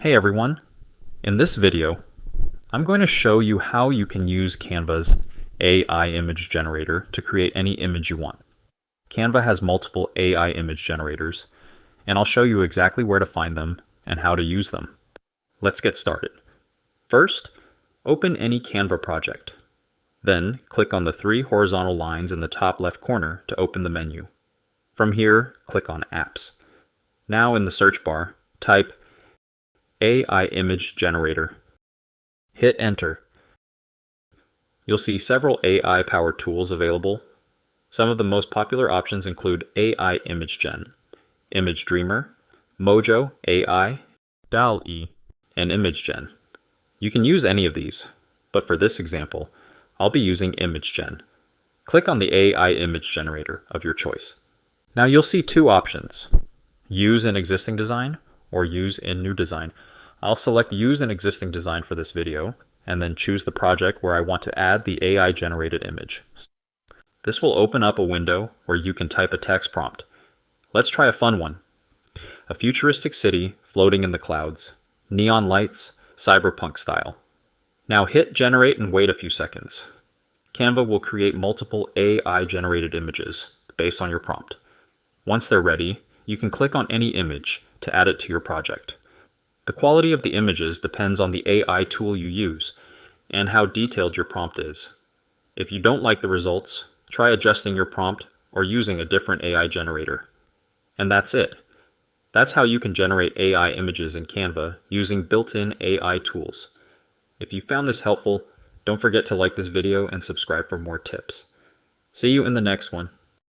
Hey everyone, in this video, I'm going to show you how you can use Canva's AI image generator to create any image you want. Canva has multiple AI image generators, and I'll show you exactly where to find them and how to use them. Let's get started. First, open any Canva project. Then, click on the three horizontal lines in the top left corner to open the menu. From here, click on Apps. Now in the search bar, type AI image generator. Hit enter. You'll see several AI-powered tools available. Some of the most popular options include AI Image Gen, Image Dreamer, Mojo AI, DALL-E, and Image Gen. You can use any of these, but for this example, I'll be using Image Gen. Click on the AI image generator of your choice. Now you'll see two options, Use in Existing Design or Use in New Design. I'll select Use an Existing Design for this video, and then choose the project where I want to add the AI-generated image. This will open up a window where you can type a text prompt. Let's try a fun one. A futuristic city floating in the clouds. Neon lights, cyberpunk style. Now hit Generate and wait a few seconds. Canva will create multiple AI-generated images based on your prompt. Once they're ready, you can click on any image to add it to your project. The quality of the images depends on the AI tool you use and how detailed your prompt is. If you don't like the results, try adjusting your prompt or using a different AI generator. And that's it. That's how you can generate AI images in Canva using built-in AI tools. If you found this helpful, don't forget to like this video and subscribe for more tips. See you in the next one.